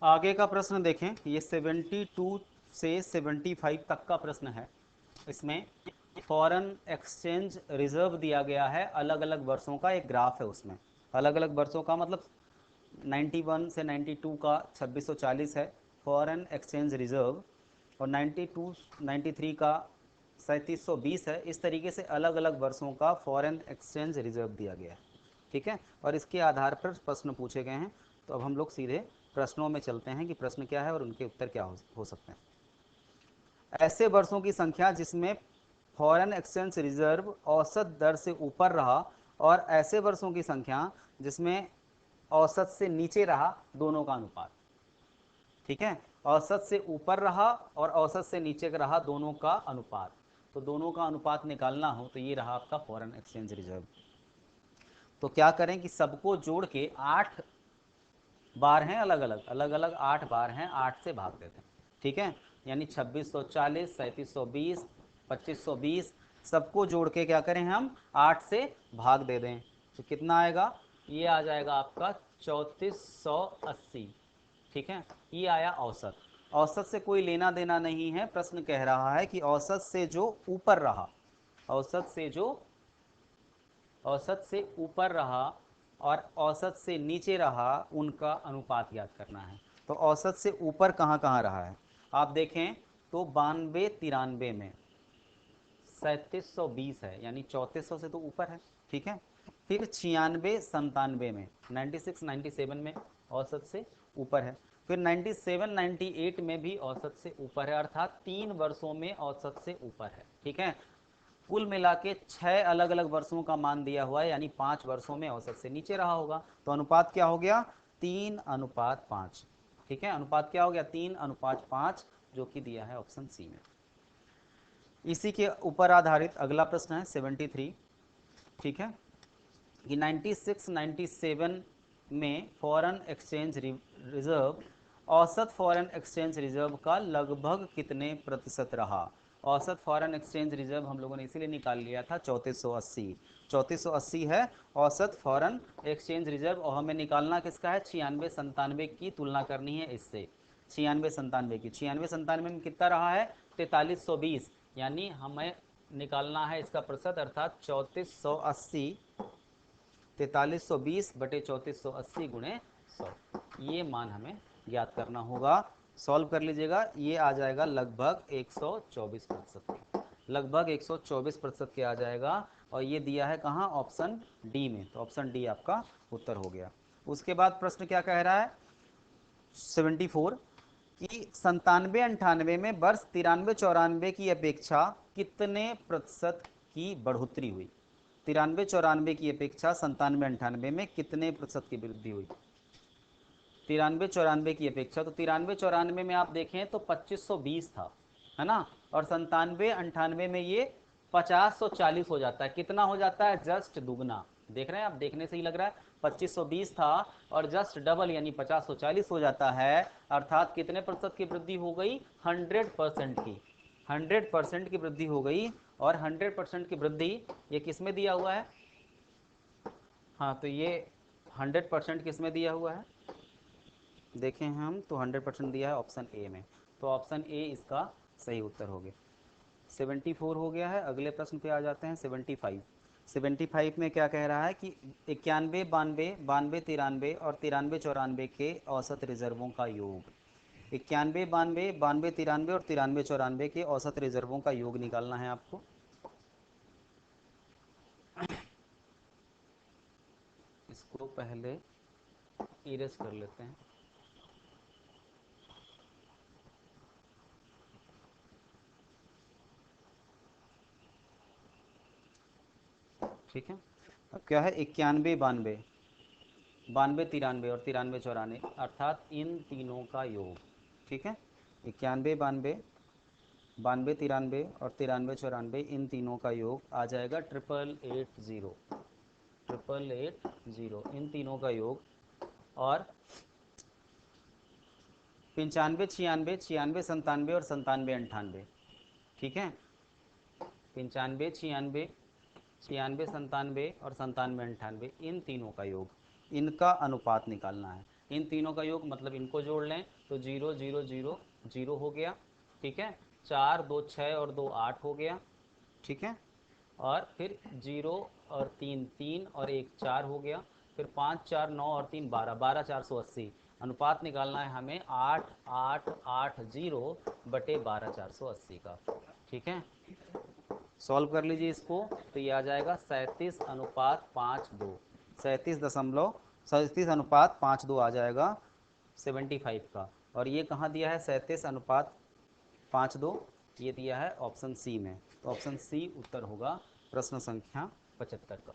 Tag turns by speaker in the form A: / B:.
A: आगे का प्रश्न देखें, ये 72 से 75 तक का प्रश्न है। इसमें फॉरेन एक्सचेंज रिजर्व दिया गया है, अलग अलग वर्षों का एक ग्राफ है उसमें। अलग अलग वर्षों का मतलब 91 से 92 का 2640 है फॉरेन एक्सचेंज रिजर्व, और 92 93 का 3720 है। इस तरीके से अलग अलग वर्षों का फॉरेन एक्सचेंज रिजर्व दिया गया है, ठीक है। और इसके आधार पर प्रश्न पूछे गए हैं। तो अब हम लोग सीधे प्रश्नों में चलते हैं कि प्रश्न क्या है और उनके उत्तर क्या हो सकते हैं। ऐसे वर्षों की संख्या जिसमें फॉरेन एक्सचेंज रिजर्व औसत दर से ऊपर रहा, और ऐसे वर्षों की संख्या जिसमें औसत से नीचे रहा, दोनों का अनुपात, ठीक है। औसत से ऊपर रहा और औसत से नीचे रहा, दोनों का अनुपात। तो दोनों का अनुपात निकालना हो तो ये रहा आपका फॉरेन एक्सचेंज रिजर्व। तो क्या करें कि सबको जोड़ के 8 बार हैं, अलग अलग 8 बार हैं, 8 से भाग देते हैं, ठीक है। यानी 2640, 3720, 2520, सबको जोड़ के क्या करें हम 8 से भाग दे दें। तो कितना आएगा, ये आ जाएगा आपका 3480, ठीक है। ये आया औसत। औसत से कोई लेना देना नहीं है, प्रश्न कह रहा है कि औसत से जो ऊपर रहा, औसत से जो औसत से ऊपर रहा और औसत से नीचे रहा, उनका अनुपात ज्ञात करना है। तो औसत से ऊपर कहाँ कहाँ रहा है, आप देखें तो 92 93 में 3720 है, यानी 3400 से तो ऊपर है, ठीक है। फिर 96 97 में 96 97 में औसत से ऊपर है। फिर 97 98 में भी औसत से ऊपर है, अर्थात 3 वर्षों में औसत से ऊपर है, ठीक है। कुल मिला के 6 अलग अलग वर्षों का मान दिया हुआ है, यानी 5 वर्षों में औसत से नीचे रहा होगा। तो अनुपात क्या हो गया, 3:5, ठीक है। अनुपात क्या हो गया, 3:5, जो कि दिया है ऑप्शन सी में। इसी के ऊपर आधारित अगला प्रश्न है 73, ठीक है, कि 96 97 में फॉरेन एक्सचेंज रिजर्व औसत फॉरेन एक्सचेंज रिजर्व का लगभग कितने प्रतिशत रहा। औसत फॉरेन एक्सचेंज रिजर्व हम लोगों ने इसीलिए निकाल लिया था 3480, 3480 है औसत फॉरेन एक्सचेंज रिजर्व। और हमें निकालना किसका है, 96 97 की तुलना करनी है इससे, 96 97 की। 96 97 में कितना रहा है, 4320, यानी हमें निकालना है इसका प्रतिशत, अर्थात 3480, 4320 बटे 3480 गुणे 100, ये मान हमें ज्ञात करना होगा। सॉल्व कर लीजिएगा, ये आ जाएगा लगभग 124%, लगभग 124% के आ जाएगा। और ये दिया है कहाँ, ऑप्शन डी में। तो ऑप्शन डी आपका उत्तर हो गया। उसके बाद प्रश्न क्या कह रहा है 74, कि 97 98 में वर्ष 93 94 की अपेक्षा कितने प्रतिशत की बढ़ोतरी हुई। 93 94 की अपेक्षा 97 98 में कितने प्रतिशत की वृद्धि हुई। 93 94 की अपेक्षा, तो 93 94 में आप देखें तो 2520 था, है ना। और 97 98 में ये 50 हो जाता है। कितना हो जाता है, जस्ट दुगना। देख रहे हैं आप, देखने से ही लग रहा है 2520 था और जस्ट डबल यानी 50 हो जाता है। अर्थात कितने प्रतिशत की वृद्धि हो गई, 100% की, 100% की वृद्धि हो गई। और 100% की वृद्धि ये किस में दिया हुआ है, हाँ तो ये 100% किस में दिया हुआ है, देखें हम तो 100% दिया है ऑप्शन ए में। तो ऑप्शन ए इसका सही उत्तर हो गया। 74 हो गया है। अगले प्रश्न पे आ जाते हैं 75। 75 में क्या कह रहा है कि 91 92 92 93 और 93 94 के औसत रिजर्वों का योग। 91 92 92 93 और 93 94 के औसत रिजर्वों का योग निकालना है आपको। इसको पहले इरेज कर लेते हैं, ठीक है। अब क्या है, 91 92 92 93 और 93 94, अर्थात इन तीनों का योग, ठीक है। 91 92 92 93 और 93 94, इन तीनों का योग आ जाएगा 8880, 8880, इन तीनों का योग। और 95 96 96 97 और 97 98, ठीक है। 95 96 96 97 और 97 98, इन तीनों का योग, इनका अनुपात निकालना है। इन तीनों का योग मतलब इनको जोड़ लें तो 0 0 0 0 हो गया, ठीक है। 4 2 6 और 2 8 हो गया, ठीक है। और फिर 0 और 3 3 और 1 4 हो गया, फिर 5 4 9 और 3 12 12 480। अनुपात निकालना है हमें 8 8 8 0 बटे 12 480 का, ठीक है। सॉल्व कर लीजिए इसको, तो ये आ जाएगा 37:5:2, 37:37 आ जाएगा 75 का। और ये कहाँ दिया है 37:5:2, ये दिया है ऑप्शन सी में। तो ऑप्शन सी उत्तर होगा प्रश्न संख्या 75 का।